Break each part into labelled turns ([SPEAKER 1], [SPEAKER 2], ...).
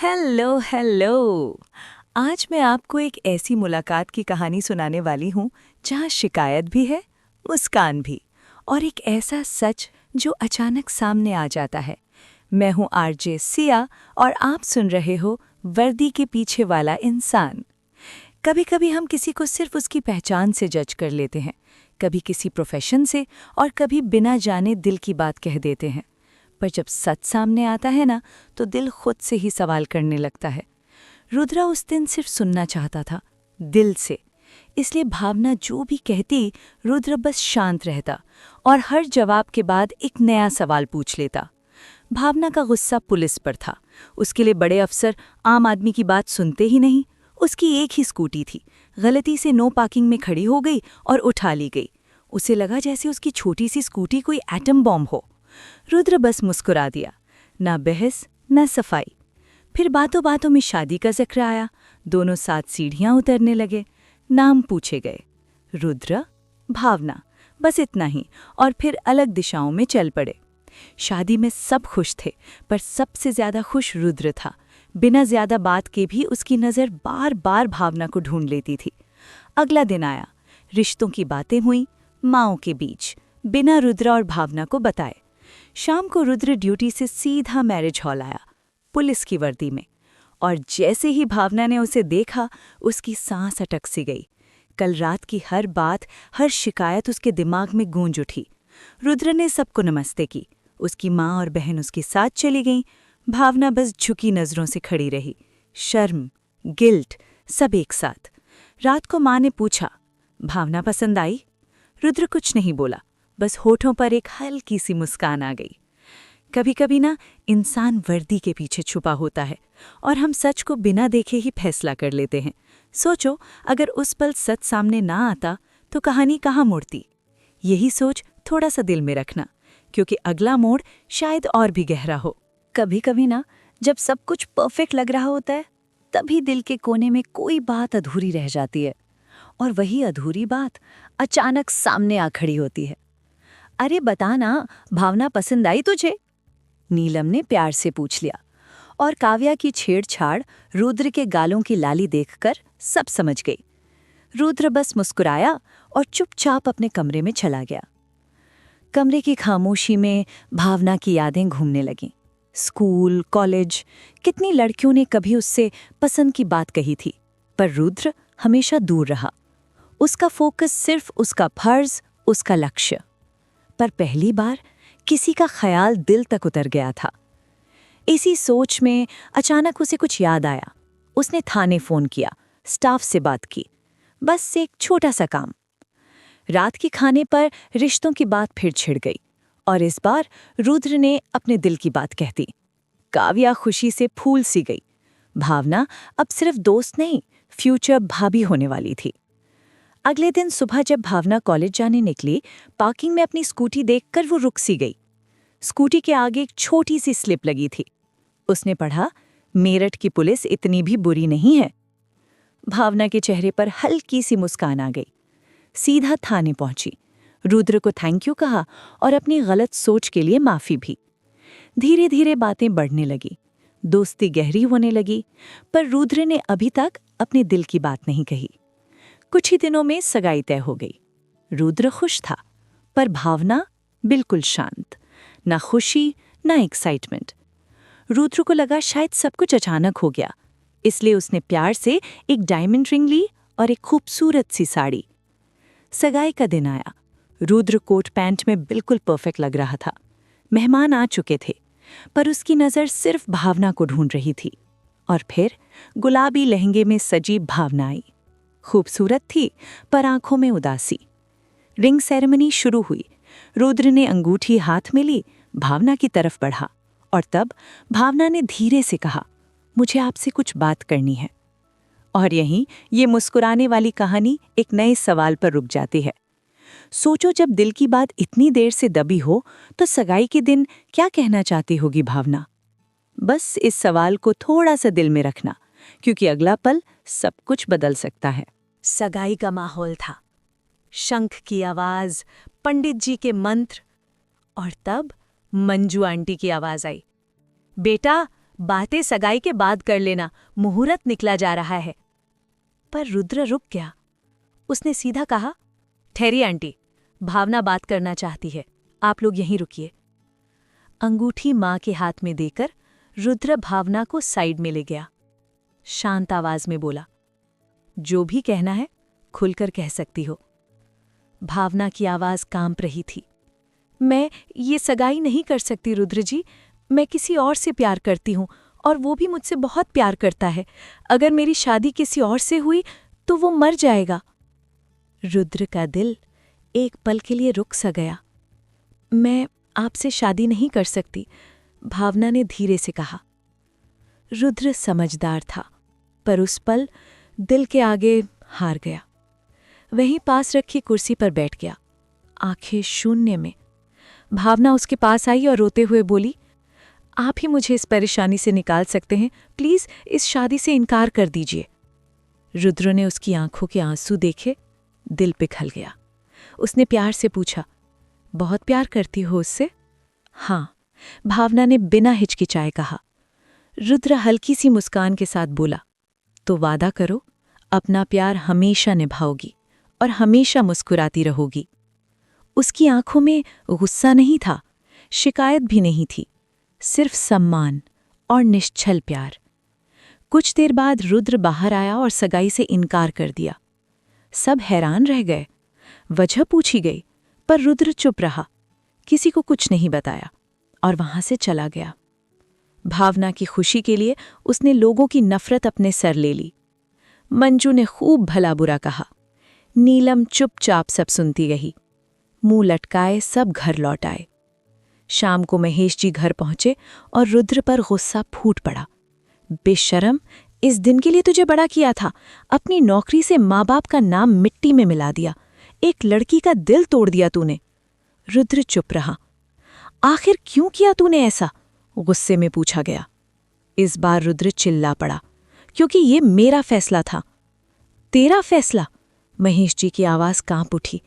[SPEAKER 1] Hello hello. आज मैं आपको एक ऐसी मुलाकात की कहानी सुनाने वाली हूँ जहाँ शिकायत भी है, मुस्कान भी, और एक ऐसा सच जो अचानक सामने आ जाता है। मैं हूँ आरजे सिया और आप सुन रहे हो वर्दी के पीछे वाला इंसान। कभी कभी हम किसी को सिर्फ उसकी पहचान से जज कर लेते हैं, कभी किसी प्रोफेशन से और कभी बिना जाने दिल की बात कह देते हैं। पर जब सच सामने आता है ना, तो दिल खुद से ही सवाल करने लगता है। रुद्रा उस दिन सिर्फ सुनना चाहता था, दिल से। इसलिए भावना जो भी कहती, रुद्र बस शांत रहता और हर जवाब के बाद एक नया सवाल पूछ लेता। भावना का गुस्सा पुलिस पर था। उसके लिए बड़े अफसर आम आदमी की बात सुनते ही नहीं। उसकी एक ही स्कूटी थी, गलती से नो पार्किंग में खड़ी हो गई और उठा ली गई। उसे लगा जैसे उसकी छोटी सी स्कूटी कोई एटम बॉम्ब हो। रुद्र बस मुस्कुरा दिया, ना बहस न सफाई। फिर बातों बातों में शादी का जिक्र आया। दोनों साथ सीढ़ियां उतरने लगे। नाम पूछे गए, रुद्र, भावना, बस इतना ही, और फिर अलग दिशाओं में चल पड़े। शादी में सब खुश थे, पर सबसे ज्यादा खुश रुद्र था। बिना ज्यादा बात के भी उसकी नज़र बार बार भावना को ढूंढ लेती थी। अगला दिन आया, रिश्तों की बातें हुई, माँओं के बीच, बिना रुद्र और भावना को बताए। शाम को रुद्र ड्यूटी से सीधा मैरिज हॉल आया, पुलिस की वर्दी में। और जैसे ही भावना ने उसे देखा, उसकी सांस अटक सी गई। कल रात की हर बात, हर शिकायत उसके दिमाग में गूंज उठी। रुद्र ने सबको नमस्ते की। उसकी माँ और बहन उसके साथ चली गईं। भावना बस झुकी नजरों से खड़ी रही। शर्म, गिल्ट, सब एक साथ। रात को माँ ने पूछा, भावना पसंद आई? रुद्र कुछ नहीं बोला, बस होठों पर एक हल्की सी मुस्कान आ गई। कभी कभी ना, इंसान वर्दी के पीछे छुपा होता है और हम सच को बिना देखे ही फैसला कर लेते हैं। सोचो, अगर उस पल सच सामने ना आता तो कहानी कहाँ मुड़ती। यही सोच थोड़ा सा दिल में रखना, क्योंकि अगला मोड़ शायद और भी गहरा हो। कभी कभी ना, जब सब कुछ परफेक्ट लग रहा होता है, तभी दिल के कोने में कोई बात अधूरी रह जाती है, और वही अधूरी बात अचानक सामने आ खड़ी होती है। अरे बता ना, भावना पसंद आई तुझे? नीलम ने प्यार से पूछ लिया। और काव्या की छेड़छाड़ रुद्र के गालों की लाली देखकर सब समझ गई। रुद्र बस मुस्कुराया और चुपचाप अपने कमरे में चला गया। कमरे की खामोशी में भावना की यादें घूमने लगीं। स्कूल, कॉलेज, कितनी लड़कियों ने कभी उससे पसंद की बात कही थी, पर रुद्र हमेशा दूर रहा। उसका फोकस सिर्फ उसका फर्ज, उसका लक्ष्य। पर पहली बार किसी का ख्याल दिल तक उतर गया था। इसी सोच में अचानक उसे कुछ याद आया। उसने थाने फोन किया, स्टाफ से बात की, बस एक छोटा सा काम। रात के खाने पर रिश्तों की बात फिर छिड़ गई, और इस बार रुद्र ने अपने दिल की बात कह दी। काव्या खुशी से फूल सी गई। भावना अब सिर्फ दोस्त नहीं, फ्यूचर भाभी होने वाली थी। अगले दिन सुबह जब भावना कॉलेज जाने निकली, पार्किंग में अपनी स्कूटी देखकर वो रुक सी गई। स्कूटी के आगे एक छोटी सी स्लिप लगी थी। उसने पढ़ा, मेरठ की पुलिस इतनी भी बुरी नहीं है। भावना के चेहरे पर हल्की सी मुस्कान आ गई। सीधा थाने पहुंची, रुद्र को थैंक यू कहा और अपनी गलत सोच के लिए माफी भी। धीरे धीरे बातें बढ़ने लगी, दोस्ती गहरी होने लगी, पर रुद्र ने अभी तक अपने दिल की बात नहीं कही। कुछ ही दिनों में सगाई तय हो गई। रुद्र खुश था, पर भावना बिल्कुल शांत। ना खुशी, ना एक्साइटमेंट। रुद्र को लगा शायद सब कुछ अचानक हो गया, इसलिए उसने प्यार से एक डायमंड रिंग ली और एक खूबसूरत सी साड़ी। सगाई का दिन आया। रुद्र कोट पैंट में बिल्कुल परफेक्ट लग रहा था। मेहमान आ चुके थे, पर उसकी नज़र सिर्फ भावना को ढूंढ रही थी। और फिर गुलाबी लहंगे में सजी भावना आई। खूबसूरत थी, पर आंखों में उदासी। रिंग सेरेमनी शुरू हुई। रुद्र ने अंगूठी हाथ में ली, भावना की तरफ बढ़ा, और तब भावना ने धीरे से कहा, मुझे आपसे कुछ बात करनी है। और यहीं ये मुस्कुराने वाली कहानी एक नए सवाल पर रुक जाती है। सोचो, जब दिल की बात इतनी देर से दबी हो, तो सगाई के दिन क्या कहना चाहती होगी भावना? बस इस सवाल को थोड़ा सा दिल में रखना, क्योंकि अगला पल सब कुछ बदल सकता है। सगाई का माहौल था, शंख की आवाज, पंडित जी के मंत्र, और तब मंजू आंटी की आवाज आई, बेटा बातें सगाई के बाद कर लेना, मुहूर्त निकला जा रहा है। पर रुद्र रुक गया। उसने सीधा कहा, ठहरिए आंटी, भावना बात करना चाहती है, आप लोग यहीं रुकिए। अंगूठी माँ के हाथ में देकर रुद्र भावना को साइड में ले गया। शांत आवाज में बोला, जो भी कहना है खुलकर कह सकती हो। भावना की आवाज कांप रही थी। मैं ये सगाई नहीं कर सकती रुद्र जी, मैं किसी और से प्यार करती हूँ और वो भी मुझसे बहुत प्यार करता है। अगर मेरी शादी किसी और से हुई तो वो मर जाएगा। रुद्र का दिल एक पल के लिए रुक सा गया। मैं आपसे शादी नहीं कर सकती, भावना ने धीरे से कहा। रुद्र समझदार था, पर उस पल दिल के आगे हार गया। वहीं पास रखी कुर्सी पर बैठ गया, आंखें शून्य में। भावना उसके पास आई और रोते हुए बोली, आप ही मुझे इस परेशानी से निकाल सकते हैं, प्लीज इस शादी से इनकार कर दीजिए। रुद्र ने उसकी आंखों के आंसू देखे, दिल पिघल गया। उसने प्यार से पूछा, बहुत प्यार करती हो उससे? हाँ, भावना ने बिना हिचकिचाए कहा। रुद्र हल्की सी मुस्कान के साथ बोला, तो वादा करो, अपना प्यार हमेशा निभाओगी और हमेशा मुस्कुराती रहोगी। उसकी आंखों में गुस्सा नहीं था, शिकायत भी नहीं थी, सिर्फ सम्मान और निश्चल प्यार। कुछ देर बाद रुद्र बाहर आया और सगाई से इनकार कर दिया। सब हैरान रह गए। वजह पूछी गई, पर रुद्र चुप रहा, किसी को कुछ नहीं बताया और वहां से चला गया। भावना की खुशी के लिए उसने लोगों की नफरत अपने सर ले ली। मंजू ने खूब भला बुरा कहा। नीलम चुपचाप सब सुनती रही। मुंह लटकाए सब घर लौट आए। शाम को महेश जी घर पहुंचे और रुद्र पर गुस्सा फूट पड़ा। बेशरम, इस दिन के लिए तुझे बड़ा किया था, अपनी नौकरी से माँ बाप का नाम मिट्टी में मिला दिया, एक लड़की का दिल तोड़ दिया तूने। रुद्र चुप रहा। आखिर क्यों किया तूने ऐसा? गुस्से में पूछा गया। इस बार रुद्र चिल्ला पड़ा, क्योंकि ये मेरा फैसला था। तेरा फैसला? महेश जी की आवाज कांप उठी।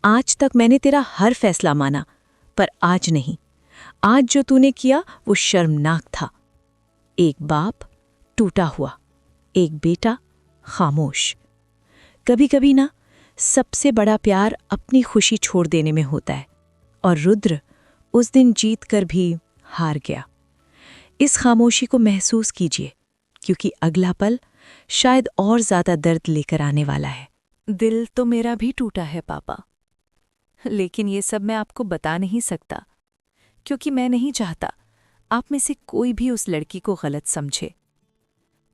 [SPEAKER 1] आज तक मैंने तेरा हर फैसला माना, पर आज नहीं। आज जो तूने किया वो शर्मनाक था। एक बाप टूटा हुआ, एक बेटा खामोश। कभी कभी ना, सबसे बड़ा प्यार अपनी खुशी छोड़ देने में होता है, और रुद्र उस दिन जीत कर भी हार गया। इस खामोशी को महसूस कीजिए, क्योंकि अगला पल शायद और ज्यादा दर्द लेकर आने वाला है। दिल तो मेरा भी टूटा है पापा, लेकिन ये सब मैं आपको बता नहीं सकता, क्योंकि मैं नहीं चाहता आप में से कोई भी उस लड़की को गलत समझे।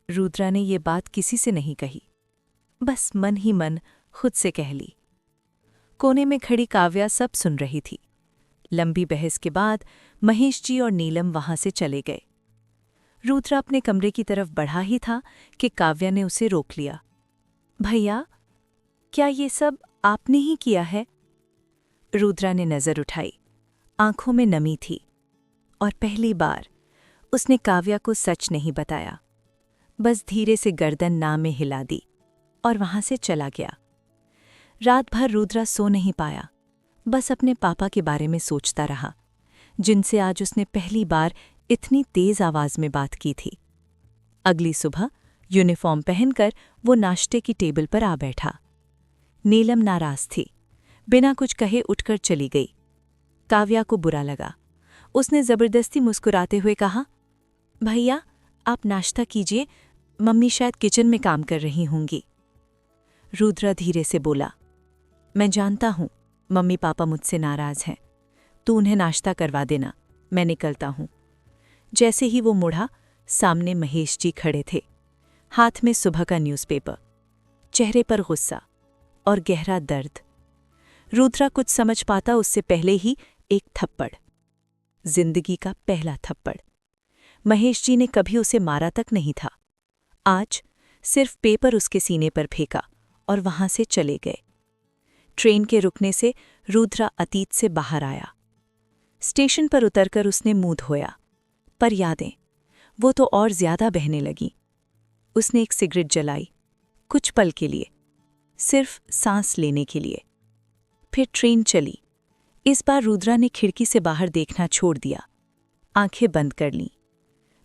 [SPEAKER 1] रुद्रा ने ये बात किसी से नहीं कही, बस मन ही मन खुद से कह ली। कोने में खड़ी काव्या सब सुन रही थी। लंबी बहस के बाद महेश जी और नीलम वहां से चले गए। रुद्रा अपने कमरे की तरफ बढ़ा ही था कि काव्या ने उसे रोक लिया। भैया, क्या ये सब आपने ही किया है? रुद्रा ने नजर उठाई, आंखों में नमी थी, और पहली बार उसने काव्या को सच नहीं बताया। बस धीरे से गर्दन ना में हिला दी और वहां से चला गया। रात भर रुद्रा सो नहीं पाया, बस अपने पापा के बारे में सोचता रहा, जिनसे आज उसने पहली बार इतनी तेज आवाज में बात की थी। अगली सुबह यूनिफॉर्म पहनकर वो नाश्ते की टेबल पर आ बैठा। नीलम नाराज थी, बिना कुछ कहे उठकर चली गई। काव्या को बुरा लगा। उसने जबरदस्ती मुस्कुराते हुए कहा, भैया आप नाश्ता कीजिए, मम्मी शायद किचन में काम कर रही होंगी। रुद्रा धीरे से बोला, मैं जानता हूं मम्मी पापा मुझसे नाराज हैं, तू उन्हें नाश्ता करवा देना, मैं निकलता हूं। जैसे ही वो मुड़ा, सामने महेश जी खड़े थे, हाथ में सुबह का न्यूज़पेपर, चेहरे पर गुस्सा और गहरा दर्द। रुद्रा कुछ समझ पाता उससे पहले ही एक थप्पड़, जिंदगी का पहला थप्पड़। महेश जी ने कभी उसे मारा तक नहीं था, आज सिर्फ पेपर उसके सीने पर फेंका और वहां से चले गए। ट्रेन के रुकने से रुद्रा अतीत से बाहर आया। स्टेशन पर उतरकर उसने मुंह धोया, पर यादें, वो तो और ज्यादा बहने लगीं। उसने एक सिगरेट जलाई, कुछ पल के लिए, सिर्फ सांस लेने के लिए। फिर ट्रेन चली। इस बार रुद्रा ने खिड़की से बाहर देखना छोड़ दिया, आंखें बंद कर लीं।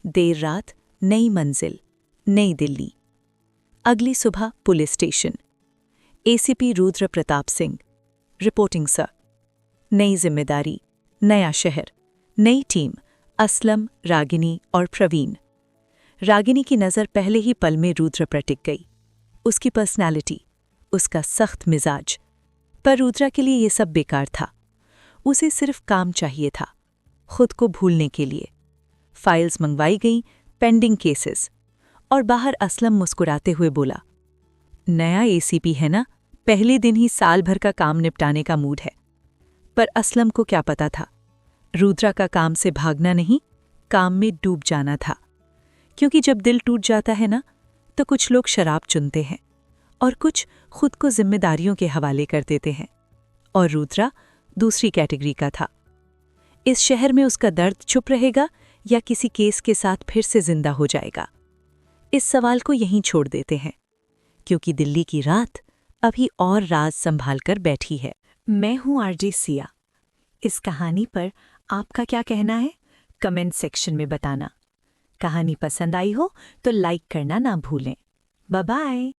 [SPEAKER 1] देर रात, नई मंजिल, नई दिल्ली। अगली सुबह police station. ACP Rudra Pratap Singh, reporting sir. नई जिम्मेदारी, नया शहर, नई टीम, असलम, रागिनी और प्रवीण। रागिनी की नज़र पहले ही पल में रुद्र पर टिक गई। उसकी पर्सनैलिटी, उसका सख्त मिजाज। पर रुद्रा के लिए ये सब बेकार था। उसे सिर्फ काम चाहिए था, खुद को भूलने के लिए। फाइल्स मंगवाई गईं, पेंडिंग केसेस। और बाहर असलम मुस्कुराते हुए बोला, नया एसीपी है ना, पहले दिन ही साल भर का काम निपटाने का मूड है। पर असलम को क्या पता था, रुद्रा का काम से भागना नहीं, काम में डूब जाना था। क्योंकि जब दिल टूट जाता है ना, तो कुछ लोग शराब चुनते हैं और कुछ खुद को जिम्मेदारियों के हवाले कर देते हैं। और रुद्रा दूसरी कैटेगरी का था। इस शहर में उसका दर्द चुप रहेगा या किसी केस के साथ फिर से जिंदा हो जाएगा? इस सवाल को यहीं छोड़ देते हैं, क्योंकि दिल्ली की रात अभी और राज संभाल कर बैठी है। मैं हूं आरजे सिया। इस कहानी पर आपका क्या कहना है, कमेंट सेक्शन में बताना। कहानी पसंद आई हो तो लाइक करना ना भूलें। Bye bye.